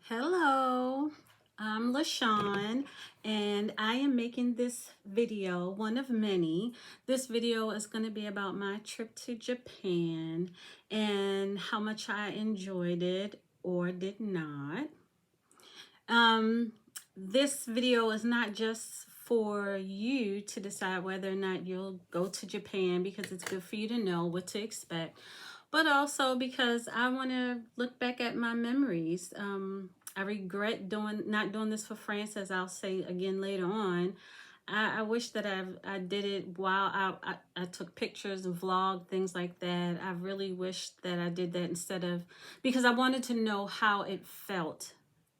Hello, I'm LaShawn, and I am making this video, one of many. This video is going to be about my trip to Japan and how much I enjoyed it or did not. Um, this video is not just for you to decide whether or not you'll go to Japan, because it's good for you to know what to expect, but also because I want to look back at my memories. I regret not doing this for France, as I'll say again later on. I wish that I did it while I took pictures and vlog, things like that. I really wish that I did that instead of, because I wanted to know how it felt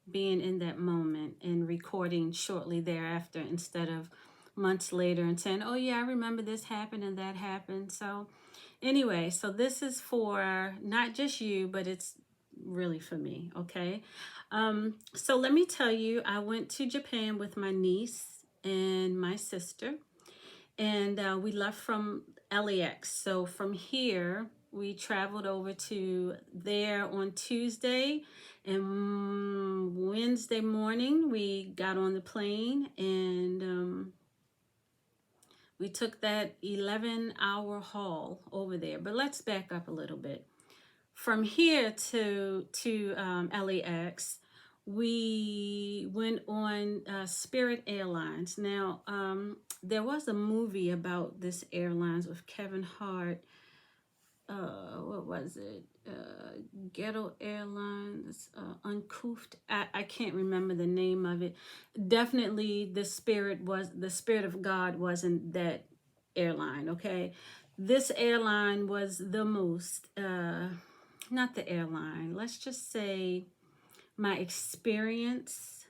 being in that moment and recording shortly thereafter instead of months later and saying, oh yeah, I remember this happened and that happened. So anyway, so this is for not just you, but it's really for me. Okay. So let me tell you, I went to Japan with my niece and my sister, and we left from LAX. So from here, we traveled over to there on Tuesday, and Wednesday morning we got on the plane, and we took that 11-hour haul over there. But let's back up a little bit. From here to LAX, we went on Spirit Airlines. Now, there was a movie about this airlines with Kevin Hart. What was it? Ghetto Airlines, Uncouth. I can't remember the name of it. Definitely, the spirit of God wasn't that airline. Okay, this airline was the most. Not the airline. Let's just say my experience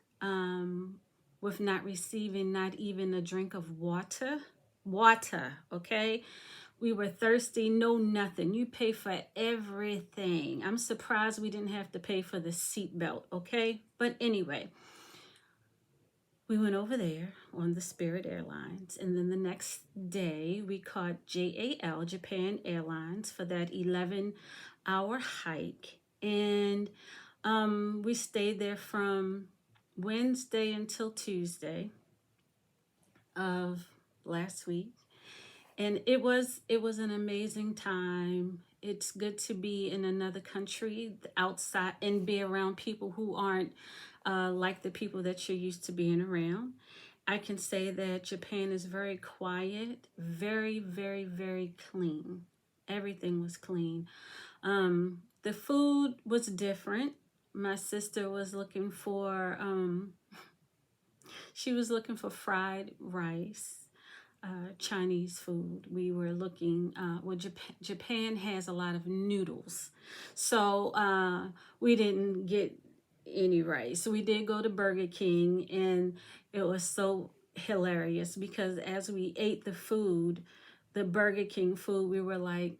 with not receiving not even a drink of water. Okay? We were thirsty, no nothing. You pay for everything. I'm surprised we didn't have to pay for the seatbelt, okay? But anyway, we went over there on the Spirit Airlines, and then the next day we caught JAL, Japan Airlines, for that 11-hour hike. And we stayed there from Wednesday until Tuesday of last week. And it was an amazing time. It's good to be in another country outside and be around people who aren't like the people that you're used to being around. I can say that Japan is very quiet, very, very, very clean. Everything was clean. The food was different. My sister was looking for, she was looking for fried rice. Chinese food. We were looking, Japan has a lot of noodles. So we didn't get any rice. We did go to Burger King, and it was so hilarious because as we ate the food, the Burger King food, we were like,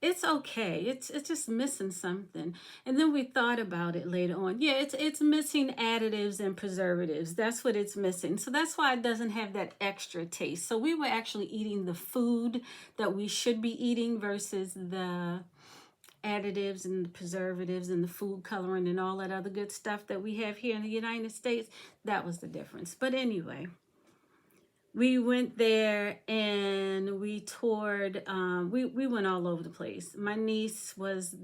it's okay. It's just missing something. And then we thought about it later on. Yeah, it's missing additives and preservatives. That's what it's missing. So that's why it doesn't have that extra taste. So we were actually eating the food that we should be eating versus the additives and the preservatives and the food coloring and all that other good stuff that we have here in the United States. That was the difference. But anyway, we went there and we toured. We went all over the place. My niece was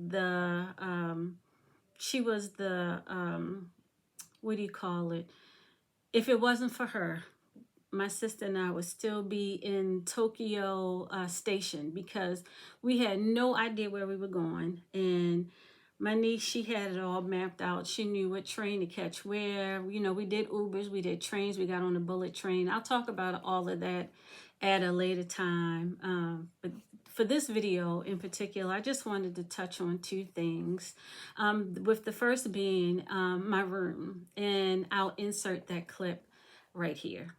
she was the, what do you call it? If it wasn't for her, my sister and I would still be in Tokyo Station, because we had no idea where we were going. And my niece, she had it all mapped out. She knew what train to catch where. You know, we did Ubers, we did trains, we got on the bullet train. I'll talk about all of that at a later time. But for this video in particular, I just wanted to touch on two things. With the first being my room. And I'll insert that clip right here.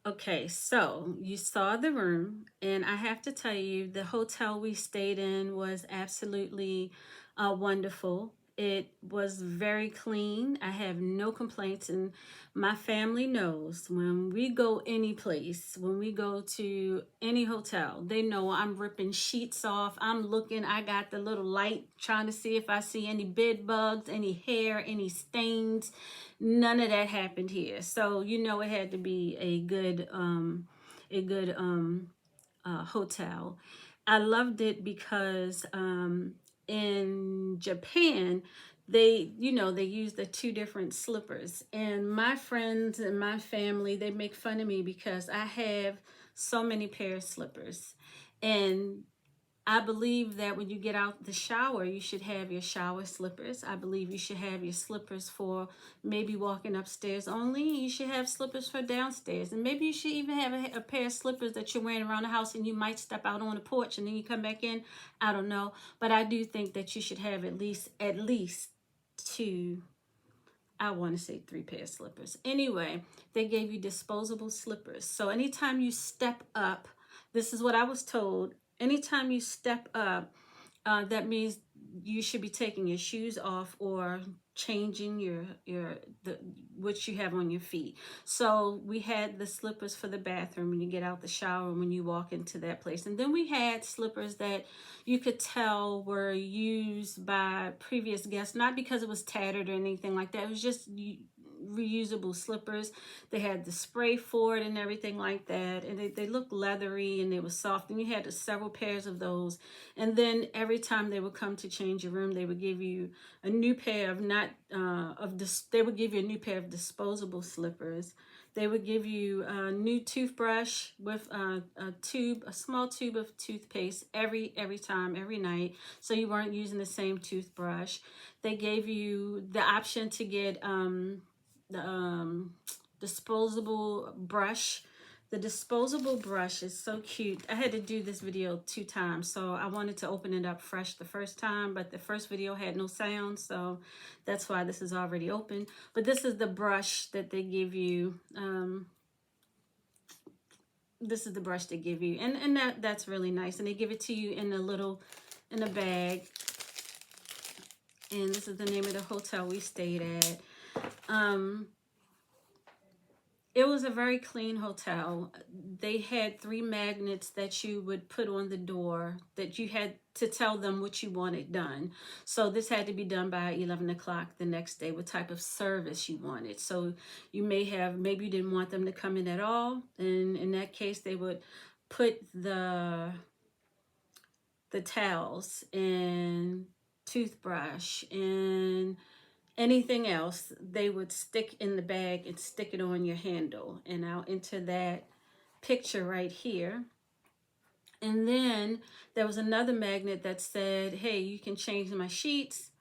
Okay, so you saw the room, and I have to tell you, the hotel we stayed in was absolutely wonderful. It was very clean. I have no complaints, and my family knows when we go any place, when we go to any hotel, they know I'm ripping sheets off. I'm looking, I got the little light trying to see if I see any bed bugs, any hair, any stains. None of that happened here. So, you know, it had to be a good hotel. I loved it because in Japan, they, you know, they use the two different slippers. And my friends and my family, they make fun of me because I have so many pair of slippers. And I believe that when you get out the shower, you should have your shower slippers. I believe you should have your slippers for maybe walking upstairs only. You should have slippers for downstairs. And maybe you should even have a pair of slippers that you're wearing around the house, and you might step out on the porch and then you come back in. I don't know. But I do think that you should have at least two, I want to say 3 pair of slippers. Anyway, they gave you disposable slippers. So anytime you step up, this is what I was told. Anytime you step up, that means you should be taking your shoes off or changing the what you have on your feet. So we had the slippers for the bathroom when you get out the shower, when you walk into that place. And then we had slippers that you could tell were used by previous guests, not because it was tattered or anything like that. It was just reusable slippers. They had the spray for it and everything like that, and they looked leathery and they were soft, and you had several pairs of those. And then every time they would come to change your room, they would give you a new pair of they would give you a new pair of disposable slippers. They would give you a new toothbrush with a small tube of toothpaste every night, so you weren't using the same toothbrush. They gave you the option to get the disposable brush. The disposable brush is so cute. I had to do this video 2 times, so I wanted to open it up fresh the first time, but the first video had no sound, so that's why this is already open. But this is the brush that they give you. This is the brush they give you, and that's really nice. And they give it to you in a bag. And this is the name of the hotel we stayed at. It was a very clean hotel. They had 3 magnets that you would put on the door that you had to tell them what you wanted done. So this had to be done by 11 o'clock the next day, what type of service you wanted. So you maybe you didn't want them to come in at all. And in that case, they would put the towels and toothbrush and anything else they would stick in the bag and stick it on your handle. And I'll enter that picture right here. And then there was another magnet that said, hey, you can change my sheets.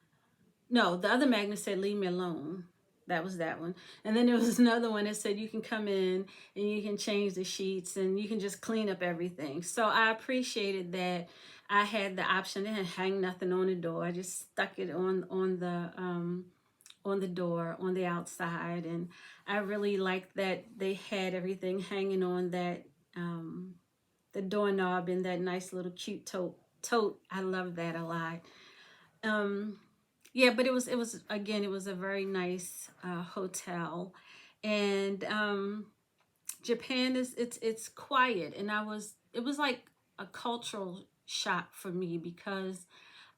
No, the other magnet said, leave me alone. That was that one. And then there was another one that said you can come in and you can change the sheets and you can just clean up everything. So I appreciated that I had the option. They didn't hang nothing on the door. I just stuck it on the door on the outside. And I really liked that they had everything hanging on that the doorknob in that nice little cute tote. I love that a lot. Yeah, but it was again, it was a very nice hotel. And Japan it's quiet, and it was like a cultural shock for me because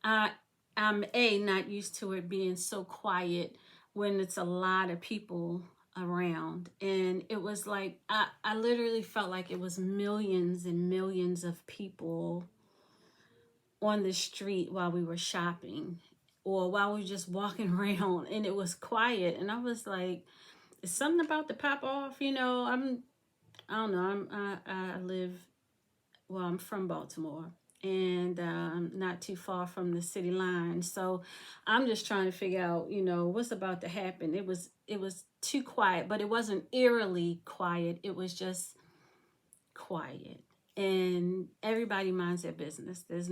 I'm not used to it being so quiet when it's a lot of people around. And it was like I literally felt like it was millions and millions of people on the street while we were shopping or while we were just walking around, and it was quiet. And I was like, is something about to pop off? You know, I don't know. I'm from Baltimore, and not too far from the city line. So I'm just trying to figure out, you know, what's about to happen. It was too quiet, but it wasn't eerily quiet. It was just quiet, and everybody minds their business. It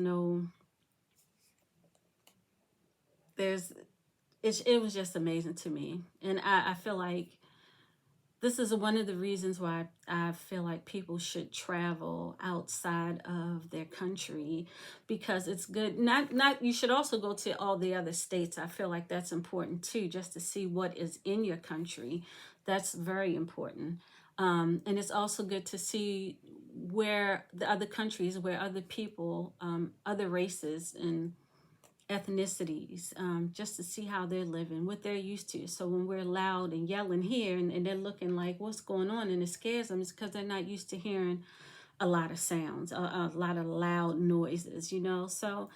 was just amazing to me. And I feel like this is one of the reasons why I feel like people should travel outside of their country, because it's good. Not you should also go to all the other states. I feel like that's important too, just to see what is in your country. That's very important. And it's also good to see where the other countries, where other people, other races and ethnicities, just to see how they're living, what they're used to. So when we're loud and yelling here, and they're looking like, what's going on, and it scares them, it's because they're not used to hearing a lot of sounds, a lot of loud noises, you know. So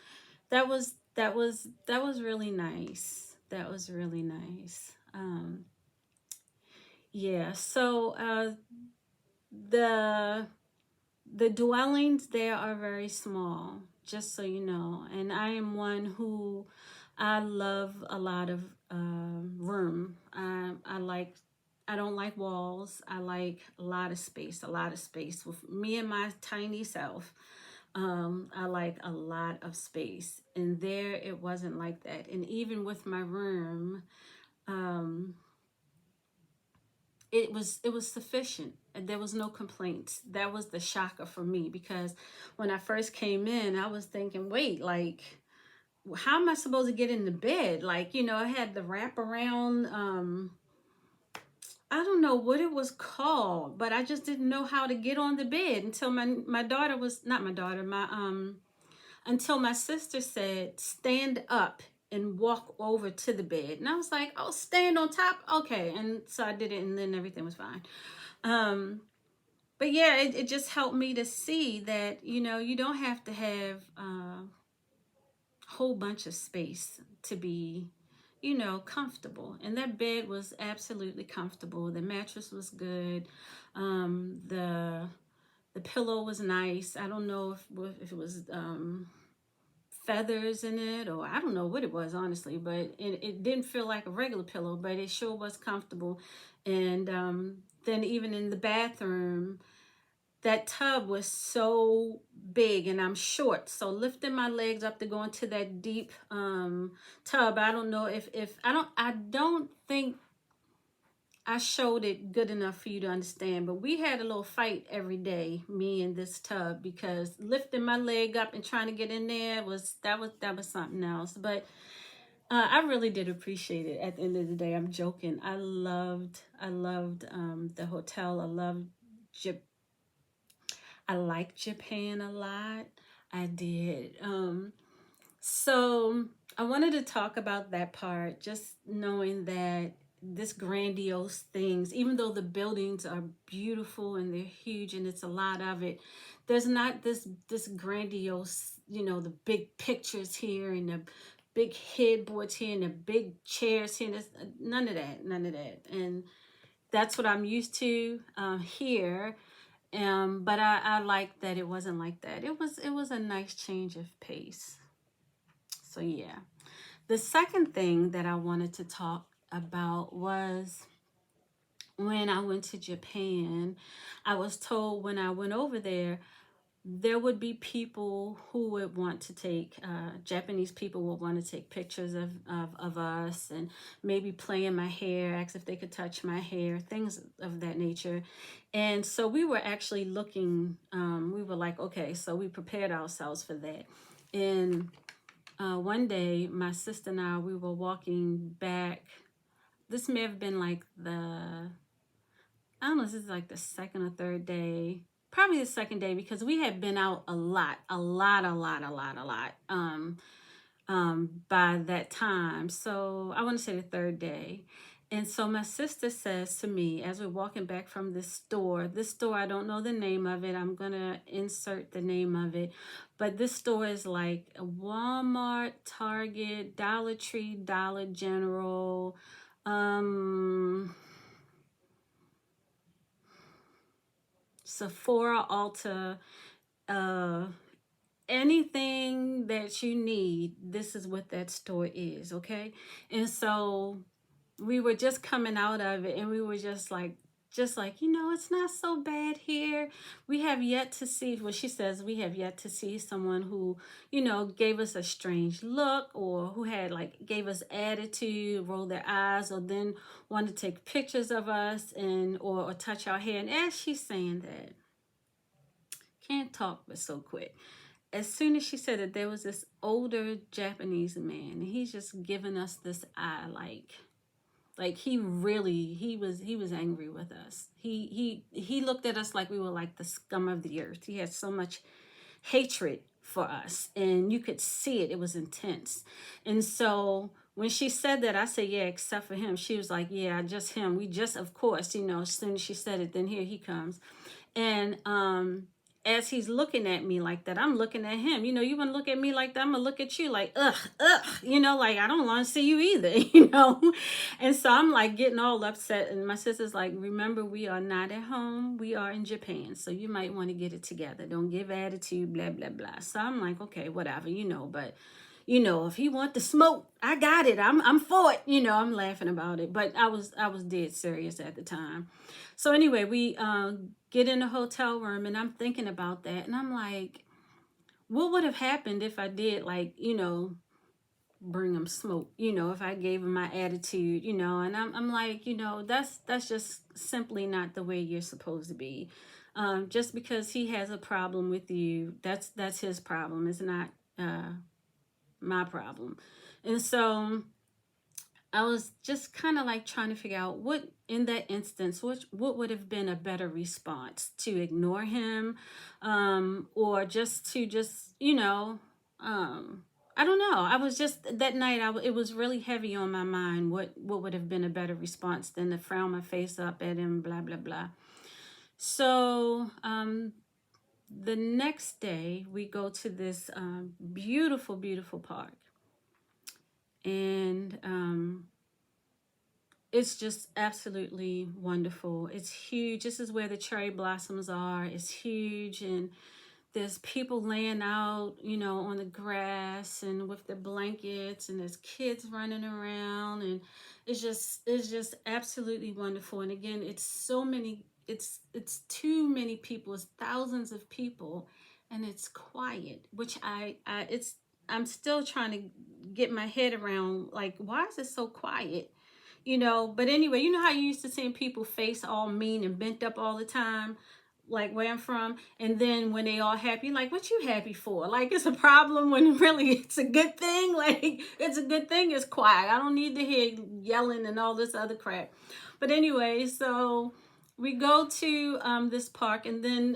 that was really nice. That was really nice. Yeah. So the the dwellings there are very small, just so you know. And I am one who, I love a lot of room. I don't like walls. I like a lot of space, a lot of space. With me and my tiny self, I like a lot of space. And there it wasn't like that. And even with my room, um, it was sufficient. There was no complaints. That was the shocker for me, because when I first came in, I was thinking, wait, like, how am I supposed to get in the bed? Like, I had the wraparound, I don't know what it was called, but I just didn't know how to get on the bed until my daughter was, not my daughter, my until my sister said, stand up and walk over to the bed. And I was like, oh, stand on top? Okay. And so I did it, and then everything was fine. But yeah, it just helped me to see that, you don't have to have a whole bunch of space to be, comfortable. And that bed was absolutely comfortable. The mattress was good. The pillow was nice. I don't know if it was feathers in it, or I don't know what it was, honestly, but it didn't feel like a regular pillow, but it sure was comfortable. And then even in the bathroom, that tub was so big, and I'm short, so lifting my legs up to go into that deep tub, I don't know if I don't think I showed it good enough for you to understand, but we had a little fight every day, me and this tub, because lifting my leg up and trying to get in there was something else. But I really did appreciate it. At the end of the day, I'm joking. I loved the hotel. I like Japan a lot. I did. So I wanted to talk about that part, just knowing that this grandiose things, even though the buildings are beautiful and they're huge and it's a lot of it, there's not this grandiose, the big pictures here and the big headboards here and the big chairs here. There's none of that. And that's what I'm used to here. But I like that it wasn't like that. It was a nice change of pace. So yeah. The second thing that I wanted to talk about was when I went to Japan. I was told when I went over there would be people who would want to take, Japanese people would want to take pictures of us, and maybe play in my hair, ask if they could touch my hair, things of that nature. And so we were actually looking, we were like, okay, so we prepared ourselves for that. And one day, my sister and we were walking back. This may have been like I don't know, this is like the second or third day. Probably the second day, because we had been out a lot, by that time. So I want to say the third day. And so my sister says to me, as we're walking back from this store, I don't know the name of it. I'm going to insert the name of it. But this store is like a Walmart, Target, Dollar Tree, Dollar General, Sephora, Ulta, anything that you need, this is what that store is, okay? And so we were just coming out of it, and we were just like just like, it's not so bad here. We have yet to see, well, she says, we have yet to see someone who, gave us a strange look, or who had gave us attitude, rolled their eyes, or then wanted to take pictures of us and or touch our hair. And as she's saying that, can't talk but so quick. As soon as she said it, there was this older Japanese man, and he's just giving us this eye, like he was angry with us. He looked at us like we were like the scum of the earth. He had so much hatred for us, and you could see it. It was intense. And so when she said that, I said, yeah, except for him. She was like, yeah, just him. We just, of course, as soon as she said it, then here he comes. And as he's looking at me like that, I'm looking at him. You want to look at me like that, I'm going to look at you like, ugh, like I don't want to see you either, And so I'm like getting all upset. And my sister's like, remember, we are not at home. We are in Japan. So you might want to get it together. Don't give attitude, blah, blah, blah. So I'm like, okay, whatever, but if he want to smoke, I got it. I'm for it. I'm laughing about it. But I was dead serious at the time. So anyway, we get in the hotel room, and I'm thinking about that, and I'm like, what would have happened if I did bring him smoke, if I gave him my attitude, and I'm like, that's just simply not the way you're supposed to be. Just because he has a problem with you, that's his problem. It's not my problem. And so I was just kind of trying to figure out what, in that instance, what would have been a better response: to ignore him, or just to I don't know. I was just, that night, it was really heavy on my mind. What would have been a better response than to frown my face up at him, blah, blah, blah. So the next day, we go to this beautiful, beautiful park. And it's just absolutely wonderful. It's huge. This is where the cherry blossoms are. It's huge, and there's people laying out, on the grass and with the blankets, and there's kids running around, and it's just absolutely wonderful. And again, it's too many people. It's thousands of people, and it's quiet, which I'm still trying to get my head around, why is it so quiet? But anyway, how you used to seeing people face all mean and bent up all the time, where I'm from, and then when they all happy, what you happy for? It's a problem, when really it's a good thing. It's a good thing it's quiet. I don't need to hear yelling and all this other crap. But anyway, so we go to this park, and then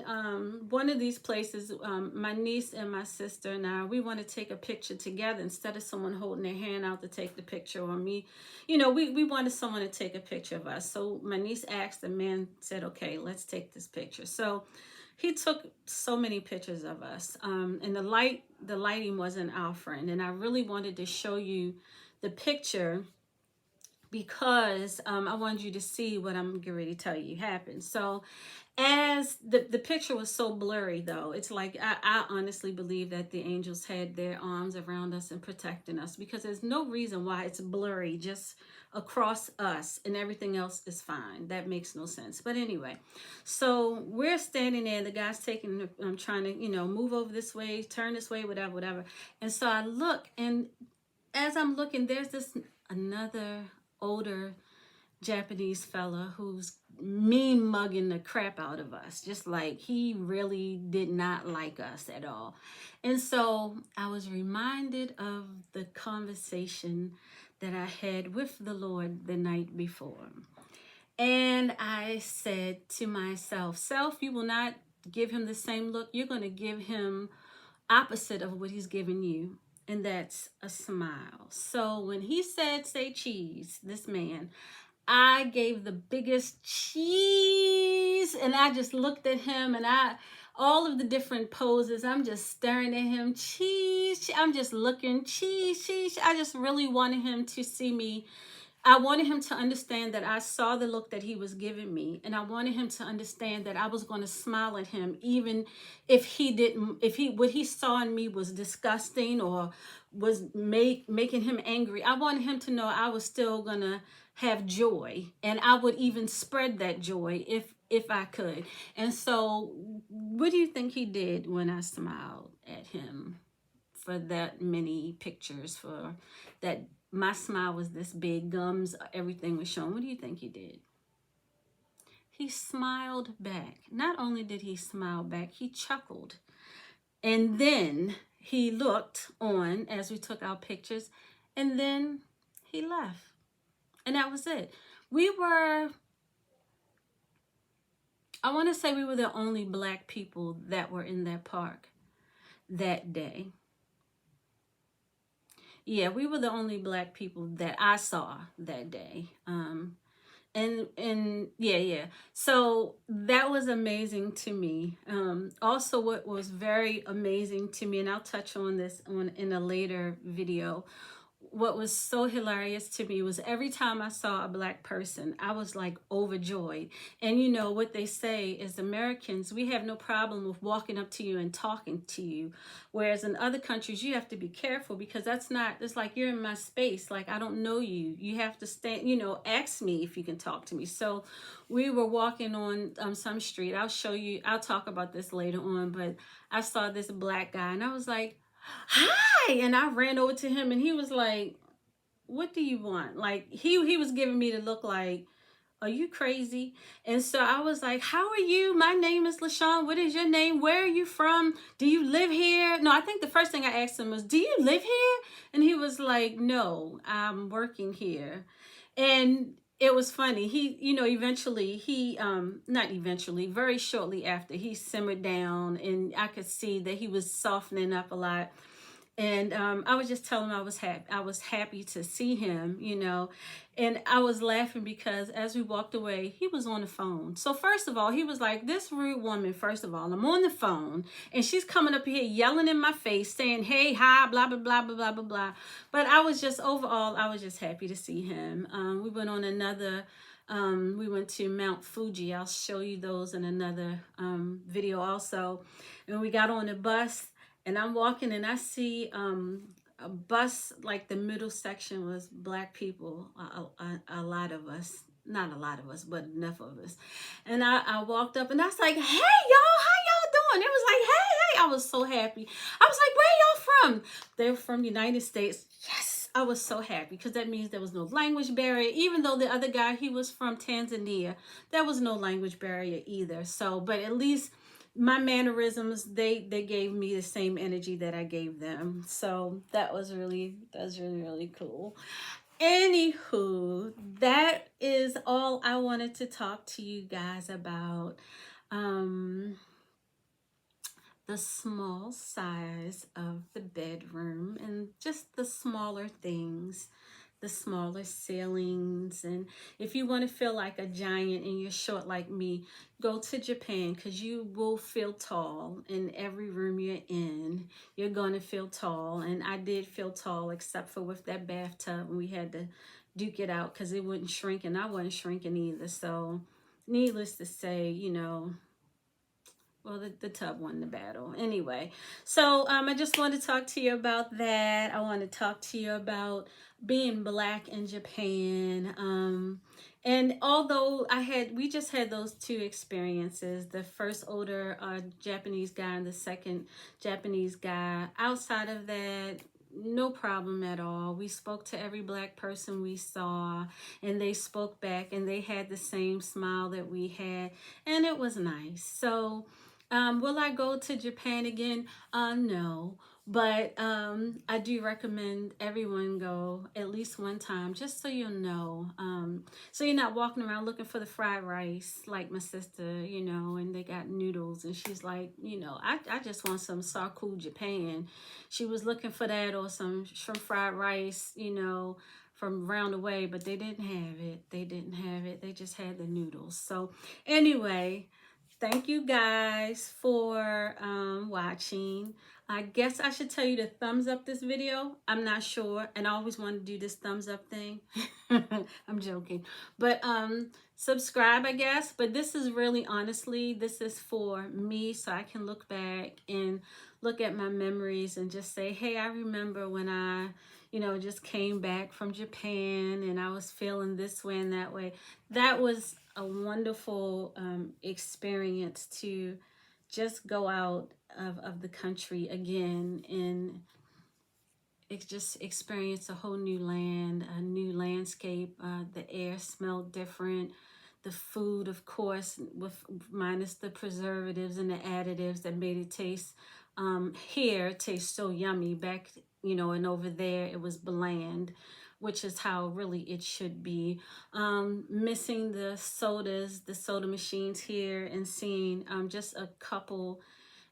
one of these places, my niece and my sister and I, we want to take a picture together instead of someone holding their hand out to take the picture, or me. We wanted someone to take a picture of us. So my niece asked, the man said, okay, let's take this picture. So he took so many pictures of us, and the lighting wasn't our friend. And I really wanted to show you the picture, because I wanted you to see what I'm getting ready to tell you happened. So as the picture was so blurry, though, it's I honestly believe that the angels had their arms around us and protecting us, because there's no reason why it's blurry just across us and everything else is fine. That makes no sense. But anyway, so we're standing there, the guy's trying to, move over this way, turn this way, whatever. And so I look, and as I'm looking, there's another older Japanese fella who's mean mugging the crap out of us, just he really did not like us at all. And so I was reminded of the conversation that I had with the Lord the night before. And I said to myself, self, you will not give him the same look. You're going to give him opposite of what he's giving you. And that's a smile. So when he said, say cheese, this man, I gave the biggest cheese, and I just looked at him, and all of the different poses, I'm just staring at him, cheese, I'm just looking, cheese. I just really wanted him to see me. I wanted him to understand that I saw the look that he was giving me, and I wanted him to understand that I was going to smile at him, even if he didn't, if he, what he saw in me was disgusting or was making him angry. I wanted him to know I was still going to have joy, and I would even spread that joy if I could. And so, what do you think he did when I smiled at him for that many pictures, for that my smile was this big, gums, everything was showing? What do you think he did? He smiled back. Not only did he smile back, he chuckled. And then he looked on as we took our pictures, and then he left. And that was it. We were, I want to say we were the only Black people that were in that park that day. Yeah, we were the only Black people that I saw that day. And yeah. So that was amazing to me. Also, what was very amazing to me, and I'll touch on this in a later video, what was so hilarious to me was every time I saw a Black person, I was like overjoyed. And you know what they say is, Americans, we have no problem with walking up to you and talking to you. Whereas in other countries, you have to be careful, because that's not, it's like you're in my space. Like, I don't know you. You have to stand, ask me if you can talk to me. So we were walking on some street. I'll show you, I'll talk about this later on, but I saw this Black guy and I was like, hi, and I ran over to him and he was like, what do you want? Like, he was giving me the look like, are you crazy? And so I was like, how are you? My name is LaShawn. What is your name? Where are you from? Do you live here? No, I think the first thing I asked him was, do you live here? And he was like, no, I'm working here. And it was funny. He, eventually not eventually, very shortly after, he simmered down and I could see that he was softening up a lot. And I was just telling him I was happy to see him, and I was laughing because as we walked away, he was on the phone. So first of all, he was like, this rude woman, first of all, I'm on the phone and she's coming up here yelling in my face saying, hey, hi, blah, blah, blah, blah, blah, blah, blah. But I was just happy to see him. We went on another, we went to Mount Fuji. I'll show you those in another video also. And we got on the bus. And I'm walking and I see a bus, like the middle section was Black people, a lot of us, not a lot of us, but enough of us. And I walked up and I was like, hey, y'all, how y'all doing? It was like, hey. I was so happy. I was like, where y'all from? They were from the United States. Yes, I was so happy because that means there was no language barrier. Even though the other guy, he was from Tanzania, there was no language barrier either. So, but at least my mannerisms, they gave me the same energy that I gave them. So that was really cool. Anywho, that is all I wanted to talk to you guys about. The small size of the bedroom and just the smaller things, the smaller ceilings. And if you want to feel like a giant and you're short like me, go to Japan, because you will feel tall in every room you're in. You're going to feel tall. And I did feel tall, except for with that bathtub, and we had to duke it out because it wouldn't shrink and I wasn't shrinking either. So needless to say, well, the tub won the battle. Anyway, so I just want to talk to you about that. I want to talk to you about being Black in Japan. And although we just had those two experiences, the first older Japanese guy and the second Japanese guy, outside of that, no problem at all. We spoke to every Black person we saw and they spoke back and they had the same smile that we had, and it was nice. So will I go to Japan again? No, but I do recommend everyone go at least one time, just so you'll know. So you're not walking around looking for the fried rice like my sister, and they got noodles and she's like, I just want some Saku Japan. She was looking for that, or some shrimp fried rice, from round the way, but they didn't have it. They just had the noodles. So anyway, thank you guys for watching. I guess I should tell you to thumbs up this video. I'm not sure, and I always want to do this thumbs up thing. I'm joking. But subscribe, I guess. But this is really, honestly, this is for me, so I can look back and look at my memories and just say, hey, I remember when I, just came back from Japan and I was feeling this way and that way. That was a wonderful experience to just go out of the country again and just experience a whole new land, a new landscape. The air smelled different. The food, of course, with minus the preservatives and the additives that made it taste here taste so yummy. Back, and over there it was bland, which is how really it should be. Missing the sodas, the soda machines here, and seeing just a couple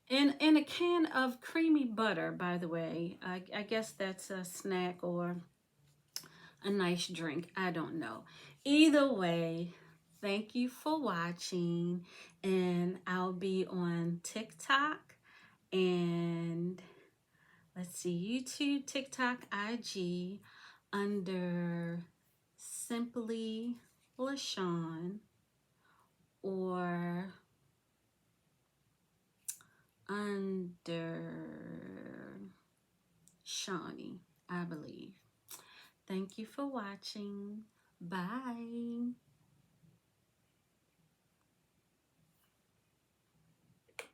and a can of creamy butter, by the way. I guess that's a snack or a nice drink. I don't know. Either way, thank you for watching. And I'll be on TikTok and let's see, YouTube, TikTok, IG under Simply LaShawn or under Shawnee, I believe. Thank you for watching. Bye.